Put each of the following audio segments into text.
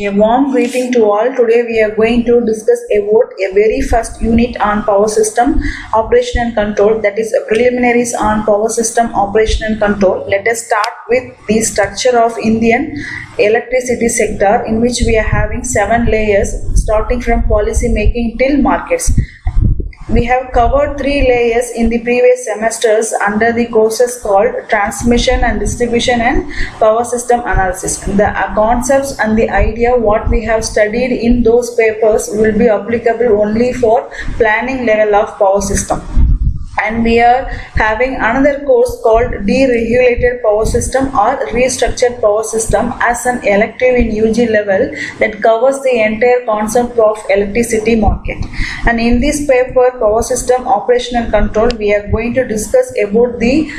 A warm greeting to all. Today we are going to discuss about a very first unit on power system operation and control, that is preliminaries on power system operation and control. Let us start with the structure of Indian electricity sector, in which we are having 7 layers starting from policy making till markets. We have covered 3 layers in the previous semesters under the courses called Transmission and Distribution and Power System Analysis. The concepts and the idea what we have studied in those papers will be applicable only for planning level of power system. And we are having another course called Deregulated Power System or Restructured Power System as an elective in UG level that covers the entire concept of electricity market. And in this paper, Power System Operation and Control, we are going to discuss about the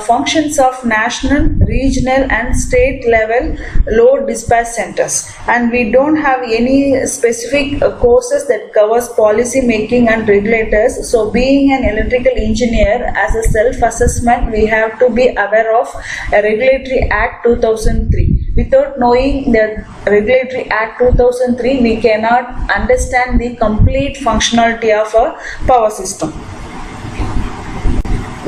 functions of national, regional and state level load dispatch centers. And we don't have any specific courses that covers policy making and regulators. So being an electrical engineer, as a self-assessment, we have to be aware of a Regulatory Act 2003. Without knowing the Regulatory Act 2003, we cannot understand the complete functionality of a power system.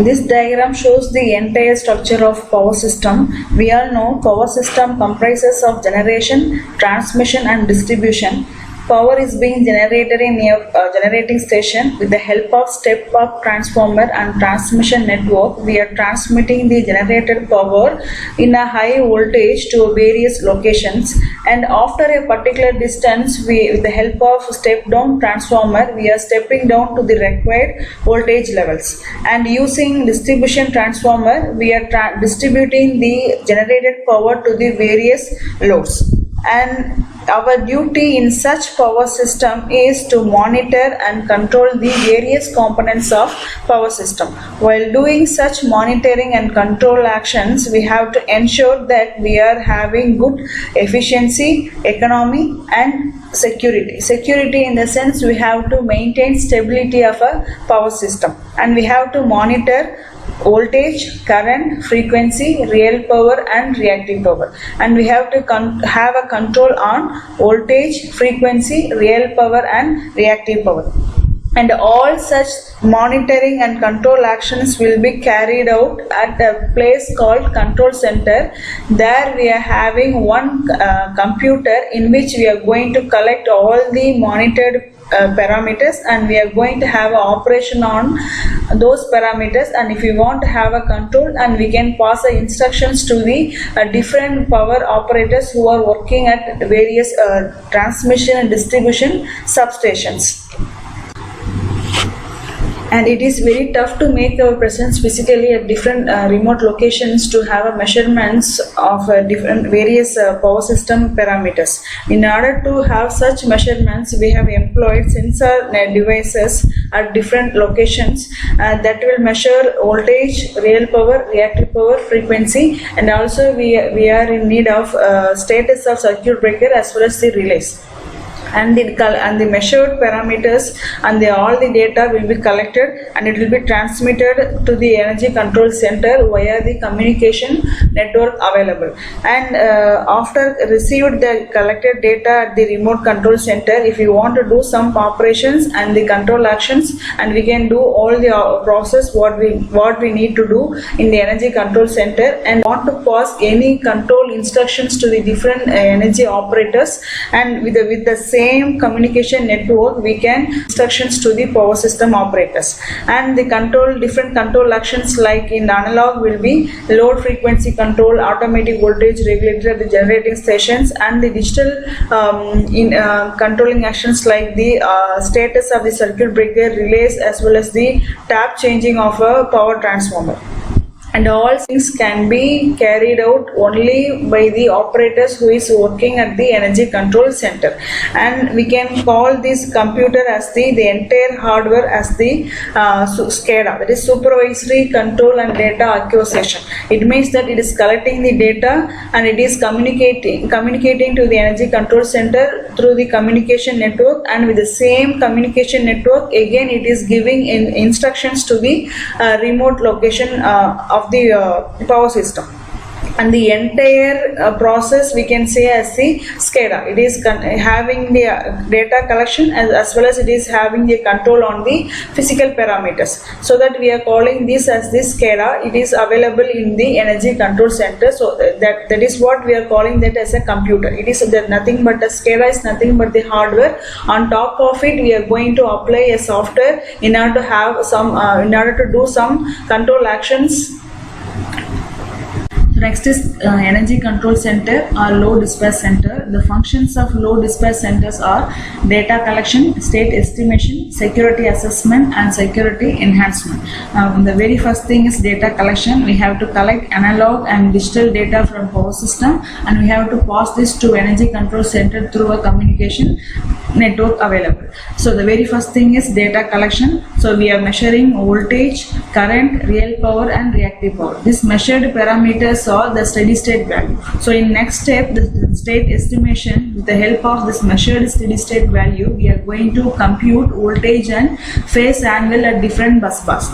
This diagram shows the entire structure of power system. We all know power system comprises of generation, transmission and distribution. Power is being generated in a generating station. With the help of step-up transformer and transmission network, we are transmitting the generated power in a high voltage to various locations. And after a particular distance, with the help of step-down transformer, we are stepping down to the required voltage levels. And using distribution transformer, we are distributing the generated power to the various loads. And our duty in such power system is to monitor and control the various components of power system. While doing such monitoring and control actions, we have to ensure that we are having good efficiency, economy and security. Security in the sense we have to maintain stability of a power system, and we have to monitor voltage, current, frequency, real power and reactive power. And we have to have a control on voltage, frequency, real power and reactive power. And all such monitoring and control actions will be carried out at a place called control center. There we are having one computer in which we are going to collect all the monitored parameters, and we are going to have an operation on those parameters. And if we want to have a control, and we can pass the instructions to the different power operators who are working at various transmission and distribution substations. And it is very tough to make our presence physically at different remote locations to have a measurements of different various power system parameters. In order to have such measurements, we have employed sensor devices at different locations that will measure voltage, real power, reactive power, frequency, and also we are in need of status of circuit breaker as well as the relays. And the measured parameters and all the data will be collected, and it will be transmitted to the energy control center via the communication network available. And after received the collected data at the remote control center, if you want to do some operations and the control actions, and we can do all the process what we need to do in the energy control center, and want to pass any control instructions to the different energy operators, and with the same communication network we can instructions to the power system operators. And the different control actions like in analog will be load frequency control, automatic voltage regulator at the generating stations, and the digital controlling actions like the status of the circuit breaker, relays as well as the tap changing of a power transformer. And all things can be carried out only by the operators who is working at the energy control center. And we can call this computer as the entire hardware as the SCADA, that is supervisory control and data acquisition. It means that it is collecting the data and it is communicating to the energy control center through the communication network, and with the same communication network again it is giving instructions to the remote location of the power system. and the entire process we can say as the SCADA. It is having the data collection as well as it is having the control on the physical parameters, so that we are calling this as the SCADA. It is available in the energy control center, so that is what we are calling that as a computer. It is nothing but the SCADA is nothing but the hardware. On top of it we are going to apply a software in order to have some in order to do some control actions. Next is energy control center or load dispatch center. The functions of load dispatch centers are data collection, state estimation, security assessment and security enhancement. The very first thing is data collection. We have to collect analog and digital data from power system, and we have to pass this to energy control center through a communication network available. So the very first thing is data collection. So we are measuring voltage, current, real power and reactive power. These measured parameters are the steady state value. So in next step, the state estimation, with the help of this measured steady state value, we are going to compute voltage and phase angle at different bus bars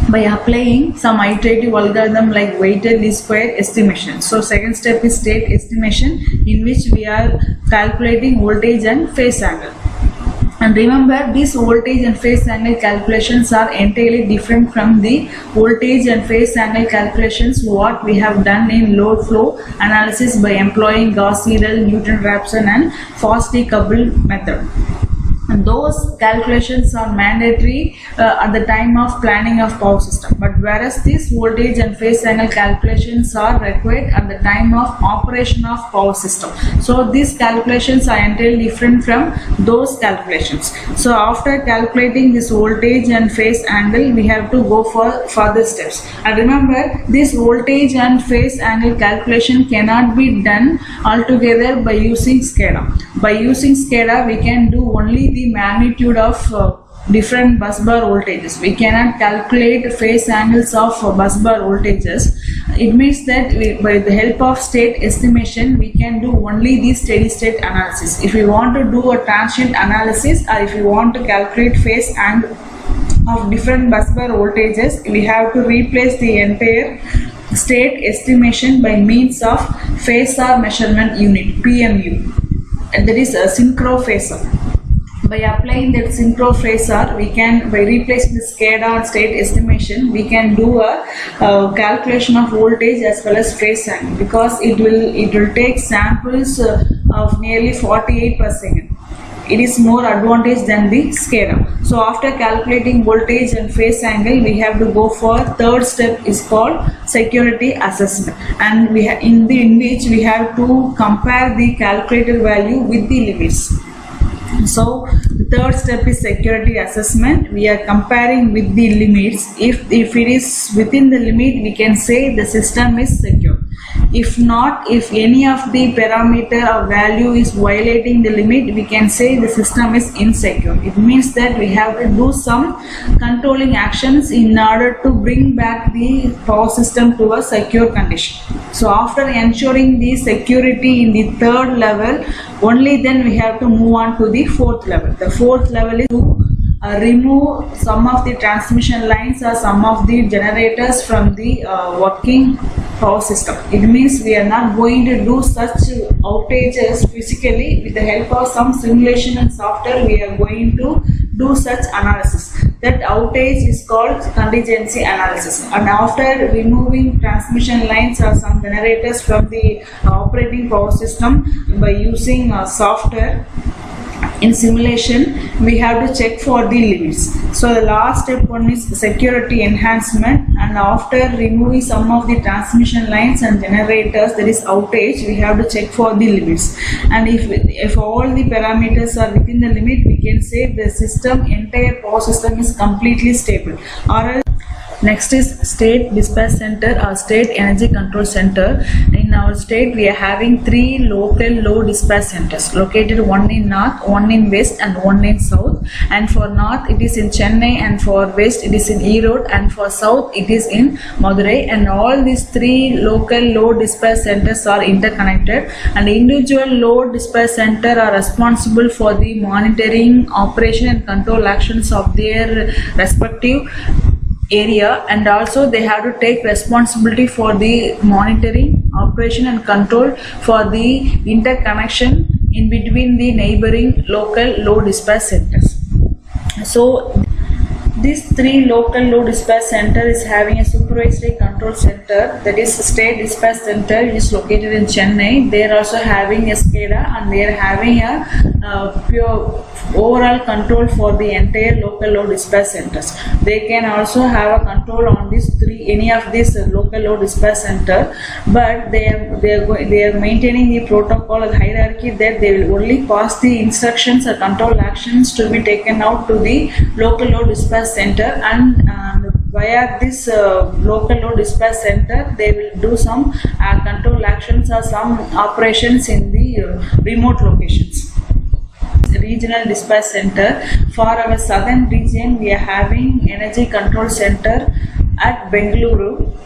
by applying some iterative algorithm like weighted least square estimation. So second step is state estimation, in which we are calculating voltage and phase angle. And remember, these voltage and phase angle calculations are entirely different from the voltage and phase angle calculations what we have done in load flow analysis by employing Gauss-Seidel, Newton-Raphson and Fasti-Coupled method. And those calculations are mandatory at the time of planning of power system, but whereas these voltage and phase angle calculations are required at the time of operation of power system. So these calculations are entirely different from those calculations. So after calculating this voltage and phase angle, we have to go for further steps. And remember, this voltage and phase angle calculation cannot be done altogether by using SCADA. By using SCADA, we can do only the magnitude of different bus bar voltages. We cannot calculate phase angles of bus bar voltages. It means that by the help of state estimation, we can do only the steady state analysis. If we want to do a transient analysis, or if we want to calculate phase angle of different bus bar voltages, we have to replace the entire state estimation by means of phasor measurement unit, PMU. And that is a synchro phasor. By applying that synchro phasor, we can, by replacing the SCADA and state estimation, we can do a calculation of voltage as well as phase angle, because it will take samples of nearly 48 per second. It is more advantage than the SCADA. So after calculating voltage and phase angle, we have to go for third step is called security assessment, and we in which we have to compare the calculated value with the limits. So the third step is security assessment. We are comparing with the limits. If it is within the limit, we can say the system is secure. If not, if any of the parameter or value is violating the limit, we can say the system is insecure. It means that we have to do some controlling actions in order to bring back the power system to a secure condition. So after ensuring the security in the third level, only then we have to move on to the fourth level. The fourth level is to remove some of the transmission lines or some of the generators from the working power system. It means we are not going to do such outages physically. With the help of some simulation and software, we are going to do such analysis. That outage is called contingency analysis. And after removing transmission lines or some generators from the operating power system by using software, in simulation, we have to check for the limits. So the last step one is security enhancement, and after removing some of the transmission lines and generators, that is outage, we have to check for the limits. And if all the parameters are within the limit, we can say the system, entire power system is completely stable. Or else, next is state dispatch center or state energy control center. In our state, we are having 3 local load dispatch centers located, one in north, one in west and one in south. And for north it is in Chennai, and for west it is in Erode, and for south it is in Madurai. And all these 3 local load dispatch centers are interconnected, and individual load dispatch center are responsible for the monitoring, operation and control actions of their respective area, and also they have to take responsibility for the monitoring, operation and control for the interconnection in between the neighboring local load dispatch centers. So these three local load dispatch center is having a supervisory control center, that is state dispatch center, which is located in Chennai. They are also having a SCADA, and they are having a pure overall control for the entire local load dispatch centers. They can also have a control on any of these local load dispatch center, but they are maintaining the protocol or hierarchy that they will only pass the instructions or control actions to be taken out to the local load dispatch center, and via this local load dispatch center they will do some control actions or some operations in the remote locations. Regional dispatch center for our southern region, we are having energy control center at Bengaluru,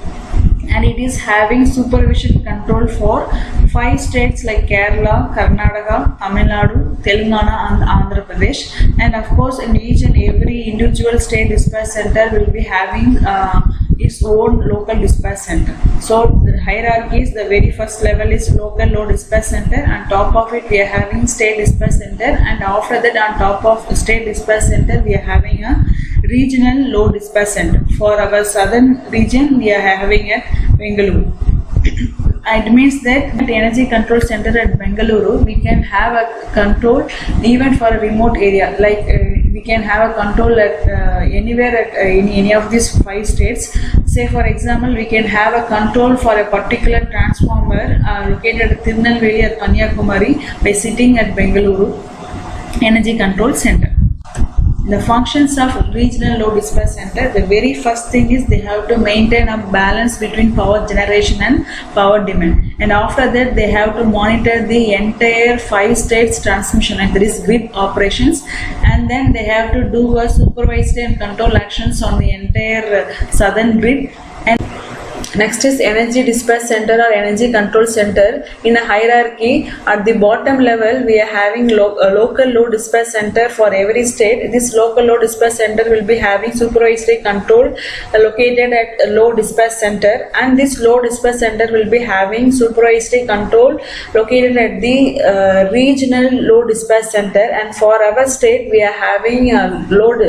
and it is having supervision control for 5 states like Kerala, Karnataka, Tamil Nadu, Telangana and Andhra Pradesh. And of course in each and every individual state dispatch center will be having its own local dispatch center. So the hierarchy is, the very first level is local load dispatch center, and top of it we are having state dispatch center, and after that on top of state dispatch center we are having a regional load dispatch center. For our southern region we are having at Bengaluru. It means that at Energy Control Center at Bengaluru we can have a control even for a remote area, like we can have a control at anywhere at any of these 5 states. Say for example, we can have a control for a particular transformer located at Tirunelveli or Kanyakumari by sitting at Bengaluru Energy Control Center. The functions of regional load dispatch center, the very first thing is they have to maintain a balance between power generation and power demand, and after that they have to monitor the entire 5 states transmission, and there is grid operations, and then they have to do a supervisory and control actions on the entire southern grid. And next is energy dispatch center or energy control center. In a hierarchy, at the bottom level we are having a local load dispatch center for every state. This local load dispatch center will be having supervisory control located at a load dispatch center, and this load dispatch center will be having supervisory control located at the regional load dispatch center. And for our state we are having a load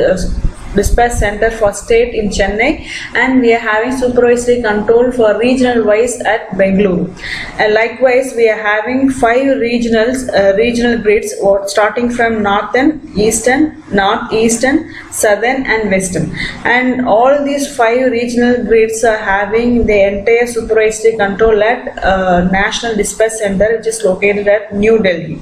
dispatch center for state in Chennai, and we are having supervisory control for regional wise at Bengaluru. And likewise we are having 5 regional grids starting from northern, eastern, northeastern, southern and western, and all these 5 regional grids are having the entire supervisory control at National Dispatch Center, which is located at New Delhi.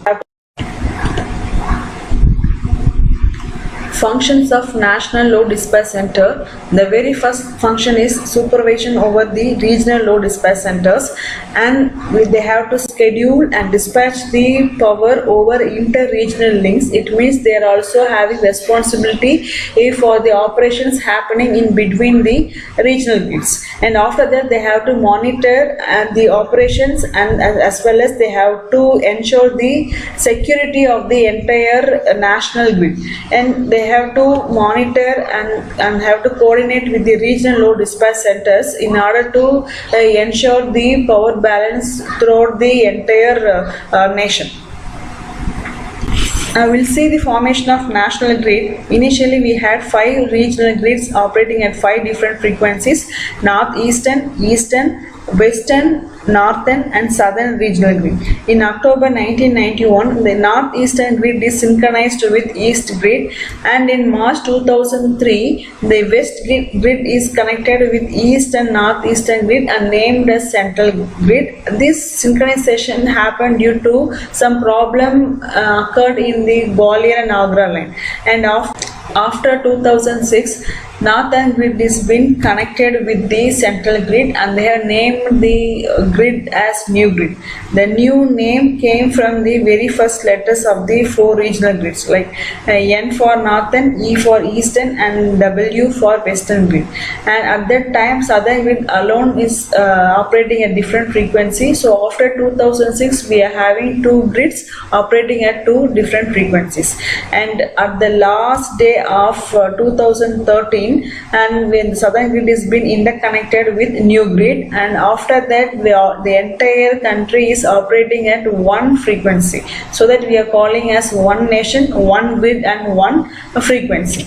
Functions of National Load Dispatch Center. The very first function is supervision over the regional load dispatch centers, and they have to schedule and dispatch the power over inter-regional links. It means they are also having responsibility for the operations happening in between the regional grids, and after that they have to monitor the operations, and as well as they have to ensure the security of the entire national grid, and they have to monitor and have to coordinate with the regional load dispatch centers in order to ensure the power balance throughout the entire nation. We'll see the formation of national grid. Initially we had 5 regional grids operating at 5 different frequencies: northeastern, eastern, western, northern and southern regional grid. In October 1991, the northeastern grid is synchronized with east grid, and in March 2003, the west grid is connected with east and northeastern grid and named as central grid. This synchronization happened due to some problem occurred in the Gwalior and Agra line, and after 2006, northern grid is been connected with the central grid, and they have named the grid as new grid. The new name came from the very first letters of the 4 regional grids, like N for northern, E for eastern and W for western grid. And at that time southern grid alone is operating at different frequency. So after 2006 we are having 2 grids operating at 2 different frequencies, and at the last day of 2013 and when the southern grid is been interconnected with new grid, and after that the entire country is operating at one frequency, so that we are calling as one nation, one grid and one frequency.